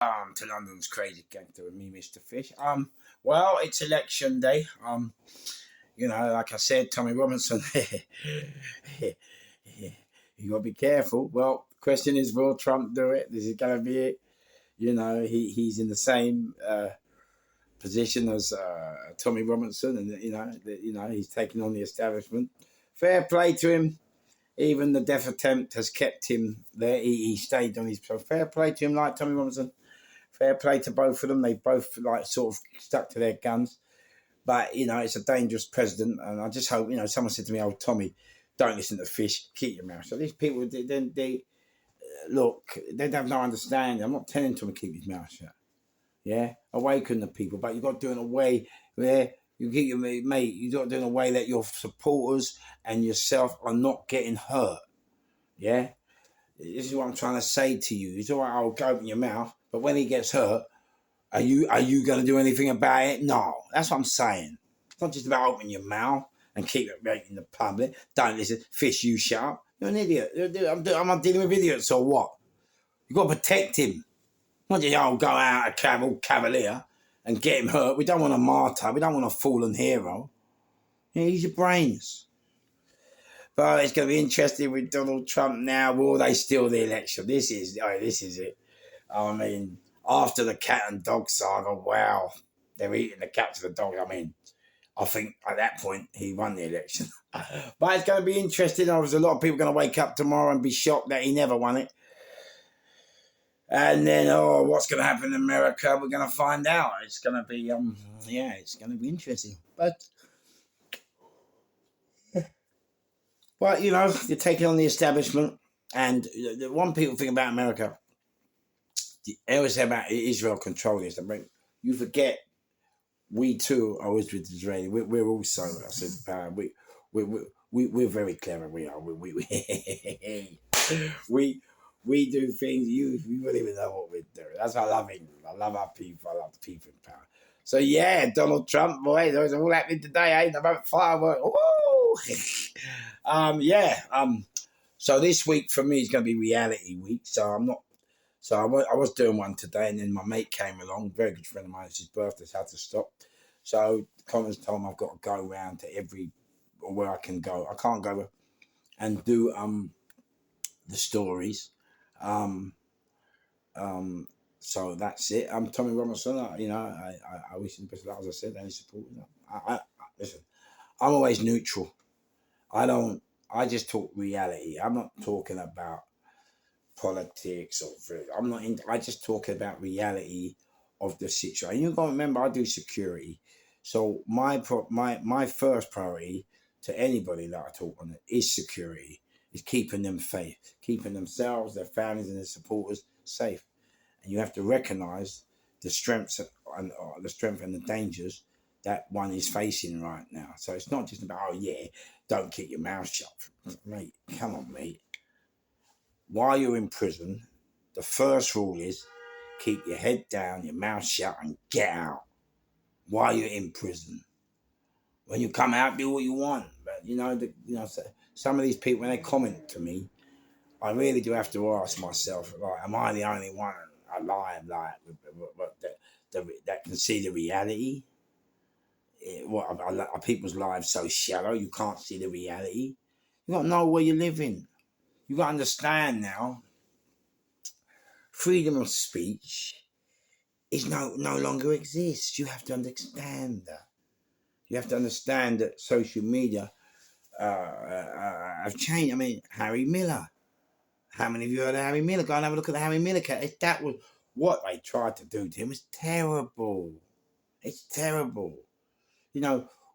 To London's crazy gangster with me, Mr. Fish. Well, it's election day. Like I said, Tommy Robinson. You gotta be careful. Well, the question is, will Trump do it? This is gonna be it. He's in the same position as Tommy Robinson, and he's taking on the establishment. Fair play to him. Even the death attempt has kept him there. He stayed on his. So fair play to him, like Tommy Robinson. Fair play to both of them. They both sort of stuck to their guns. But it's a dangerous president, and I just hope Someone said to me, "Oh, Tommy, don't listen to Fish. Keep your mouth." So these people, they look, they have no understanding. I'm not telling Tommy to keep his mouth shut. Yeah, awaken the people, but you've got to do it in a way where you keep your mate. You got to do it in a way that your supporters and yourself are not getting hurt. Yeah, this is what I'm trying to say to you. It's all right. I'll open your mouth, but when he gets hurt, are you going to do anything about it? No, that's what I'm saying. It's not just about opening your mouth and keep it right in the public. Don't listen. Fish, you shut up. You're an idiot. I'm not dealing with idiots or what? You've got to protect him. Not just, go out a cavalier and get him hurt. We don't want a martyr. We don't want a fallen hero. Use your brains. But it's going to be interesting with Donald Trump now. Will they steal the election? This is it. I mean, after the cat and dog saga, wow, they're eating the cat to the dog. I mean, I think at that point he won the election. But it's going to be interesting. There's a lot of people going to wake up tomorrow and be shocked that he never won it. And then, what's going to happen in America? We're going to find out. It's going to be, it's going to be interesting. But you're taking on the establishment. And the one people think about America, they always say about Israel controlling this. I mean, you forget, we too are always with Israeli. We're also, I said, we're very clever. We are. We do things we wouldn't even know what we're doing. That's why I love England. I love our people. I love the people in power. So yeah, Donald Trump, boy, those are all happening today, eh? The moment fireworks. So this week for me is going to be reality week. So I'm not. So I was doing one today, and then my mate came along, very good friend of mine. It's his birthday, so I had to stop. So Connor's told me I've got to go around to where I can go. I can't go and do the stories. So that's it. I'm Tommy Robinson. I wish him the best of luck, as I said, any support. Listen, I'm always neutral. I just talk reality. I'm not talking about politics I just talk about reality of the situation. You've got to remember, I do security. So my first priority to anybody that I talk on it is security. Is keeping them safe, keeping themselves, their families, and their supporters safe. And you have to recognise the strengths and the dangers that one is facing right now. So it's not just about, don't keep your mouth shut, mate. Come on, mate. While you're in prison, the first rule is keep your head down, your mouth shut, and get out. While you're in prison, when you come out, do what you want. But some of these people, when they comment to me, I really do have to ask myself, am I the only one alive that can see the reality? Are people's lives so shallow you can't see the reality? You got to know where you're living. You got to understand now, freedom of speech is no longer exists. You have to understand that. You have to understand that social media have changed. I mean, Harry Miller. How many of you heard of Harry Miller? Go and have a look at the Harry Miller case. That was what they tried to do to him. It's terrible. It's terrible.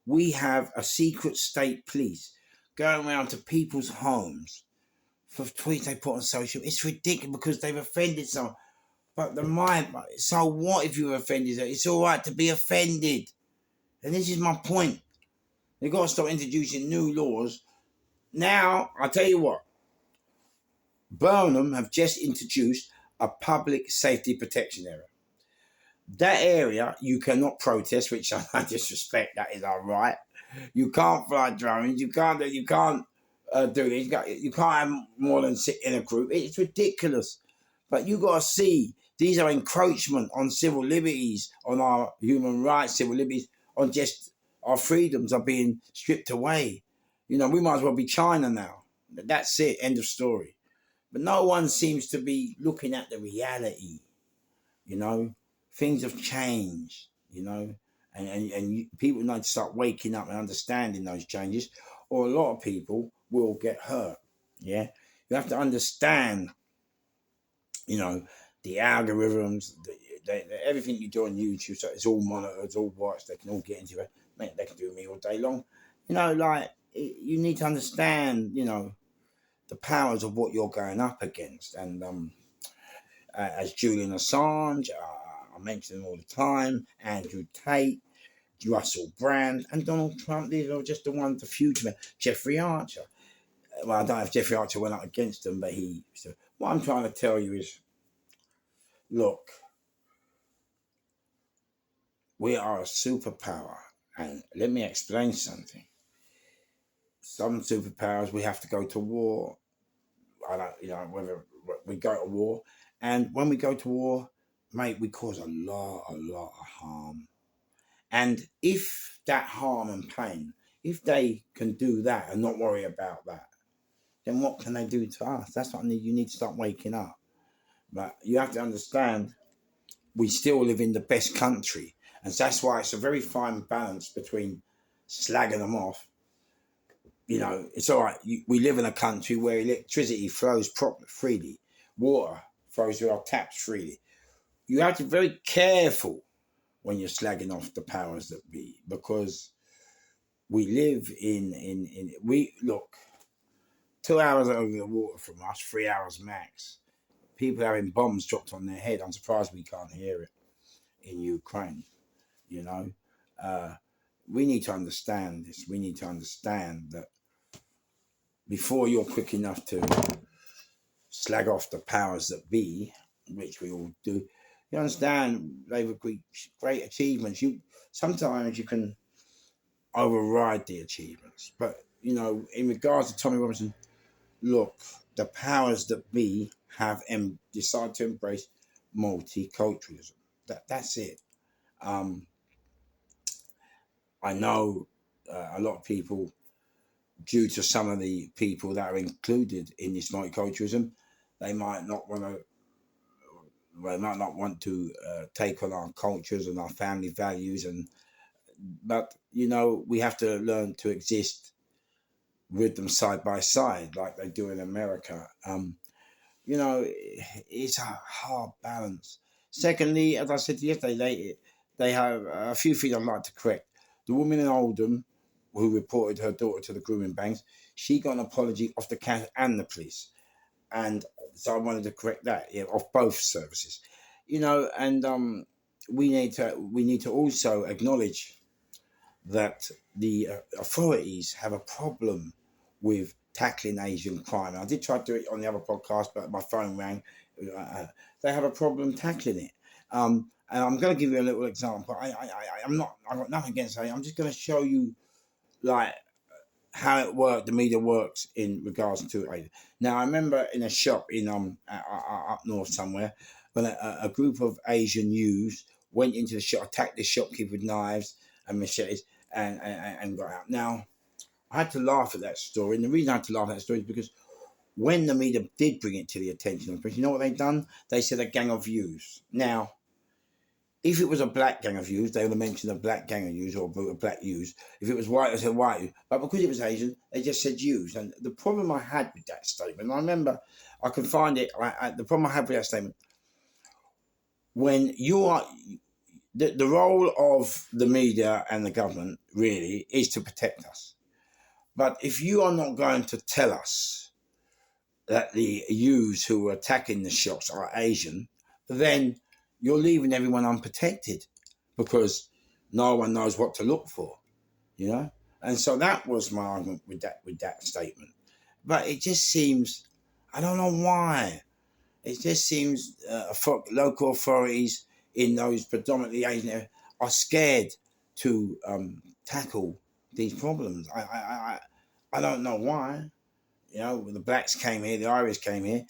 We have a secret state police going around to people's homes for tweets they put on social. It's ridiculous because they've offended someone. But so what if you're offended? It's all right to be offended. And this is my point. They've got to start introducing new laws. Now, I'll tell you what. Burnham have just introduced a public safety protection area. That area, you cannot protest, which I disrespect. That is our right. You can't fly drones. You can't do this. You can't have more than sit in a group. It's ridiculous. But you got to see These are encroachment on civil liberties, on our human rights, civil liberties, on just our freedoms are being stripped away. You know, we might as well be China now. That's it, end of story. But no one seems to be looking at the reality, you know. Things have changed, you know, and people need to start waking up and understanding those changes, or a lot of people will get hurt. Yeah, you have to understand, you know, the algorithms, everything you do on YouTube. So it's all monitored, it's all watched. They can all get into it. Mate, they can do me all day long. You know, like you need to understand, you know, the powers of what you're going up against. And as Julian Assange, I mention them all the time, Andrew Tate, Russell Brand, and Donald Trump. These are just the ones, the future men. Jeffrey Archer. Well, I don't know if Jeffrey Archer went up against them, but he. So what I'm trying to tell you is, look, we are a superpower, and let me explain something. Some superpowers we have to go to war. I don't, you know, whether we go to war, and when we go to war, mate, we cause a lot of harm. And if that harm and pain, if they can do that and not worry about that, then what can they do to us? That's what you need to start waking up. But you have to understand, we still live in the best country. And that's why it's a very fine balance between slagging them off. You know, it's all right. We live in a country where electricity flows freely, water flows through our taps freely. You have to be very careful when you're slagging off the powers that be, because we live we look 2 hours over the water from us, 3 hours max. People having bombs dropped on their head. I'm surprised we can't hear it in Ukraine. You know, we need to understand this. We need to understand that before you're quick enough to slag off the powers that be, which we all do, you understand they've great achievements. Sometimes you can override the achievements, but you know, in regards to Tommy Robinson, look, the powers that be have decided to embrace multiculturalism. That's it. Um, I know a lot of people, due to some of the people that are included in this multiculturalism, they might not want to. They might not want to take on our cultures and our family values, but you know, we have to learn to exist with them side by side, like they do in America. You know, it's a hard balance. Secondly, as I said yesterday, they have a few things I'd like to correct. The woman in Oldham who reported her daughter to the grooming banks, she got an apology off the council and the police. And so I wanted to correct that, yeah, off both services. You know, and we need to also acknowledge that the authorities have a problem with tackling Asian crime. I did try to do it on the other podcast, but my phone rang. They have a problem tackling it. And I'm going to give you a little example. I'm not. I've got nothing against it. I'm just going to show you like how it worked. The media works in regards to Asia. Now, I remember in a shop in up north somewhere when a group of Asian youths went into the shop, attacked the shopkeeper with knives and machetes, and got out. Now, I had to laugh at that story, and the reason I had to laugh at that story is because when the media did bring it to the attention of the press, you know what they'd done? They said a gang of youths. Now, if it was a black gang of youths, they would have mentioned a black gang of youths or a black youths. If it was white, they said white youths. But because it was Asian, they just said youths. And the problem I had with that statement, I remember, I can find it, the problem I had with that statement, when you are, the role of the media and the government really is to protect us. But if you are not going to tell us that the youths who are attacking the shops are Asian, then you're leaving everyone unprotected because no one knows what to look for, you know? And so that was my argument with that statement. But it just seems, I don't know why, it just seems local authorities in those predominantly Asian areas are scared to tackle these problems. I don't know why. You know, the blacks came here, the Irish came here.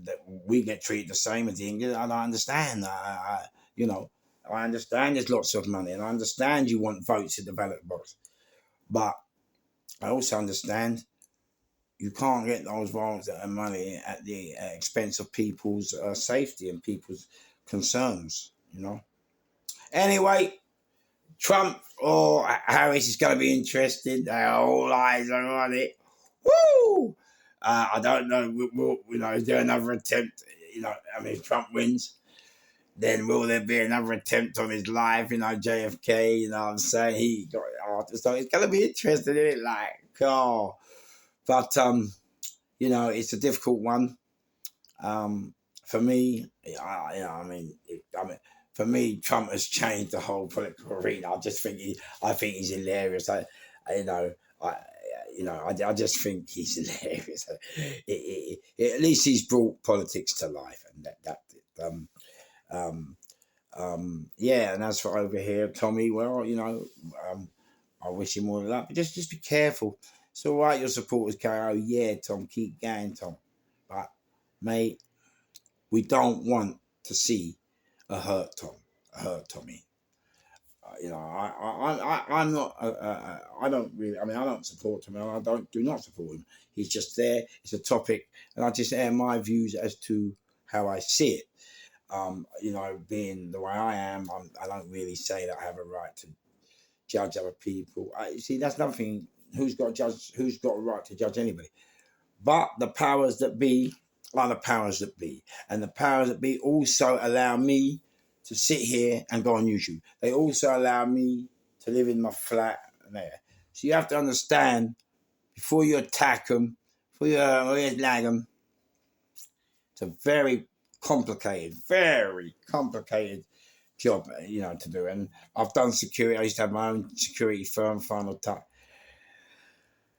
that we get treated the same as the English. And I understand. You know, I understand there's lots of money, and I understand you want votes in the ballot box. But I also understand you can't get those votes and money at the expense of people's safety and people's concerns. You know. Anyway, Trump or Harris is going to be interesting. All eyes are on it. Woo! I don't know. You know, is there another attempt? You know, I mean, if Trump wins, then will there be another attempt on his life? You know, JFK. You know what I'm saying? He got so it's going to be interesting, isn't it? Like, oh, but you know, it's a difficult one. For me, I mean, for me, Trump has changed the whole political arena. I think he's hilarious. You know, I, I just think he's hilarious. At least he's brought politics to life, and um, yeah. And as for over here, Tommy, well, you know, I wish him all the luck. But just be careful. It's all right, your supporters go, oh yeah, Tom, keep going, Tom. But mate, we don't want to see a hurt Tommy. You know, I'm not. I don't really. I mean, I don't support him. I do not support him. He's just there. It's a topic, and I just air my views as to how I see it. You know, being the way I am, I don't really say that I have a right to judge other people. You see, that's nothing. Who's got to judge? Who's got a right to judge anybody? But the powers that be are the powers that be. And the powers that be also allow me to sit here and go on YouTube. They also allow me to live in my flat there. So you have to understand, before you attack them, before you lag them, it's a very complicated job, you know, to do. And I've done security. I used to have my own security firm, Final Touch.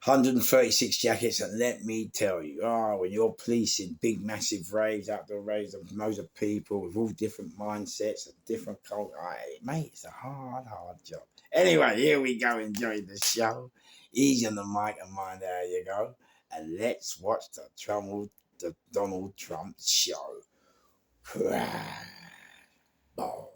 136 jackets, and let me tell you, when you're policing big, massive raves, outdoor raves, of loads of people with all different mindsets and different cultures, mate, it's a hard job. Anyway, here we go, enjoy the show. Easy on the mic and mind, there you go. And let's watch the Donald Trump show. Balls.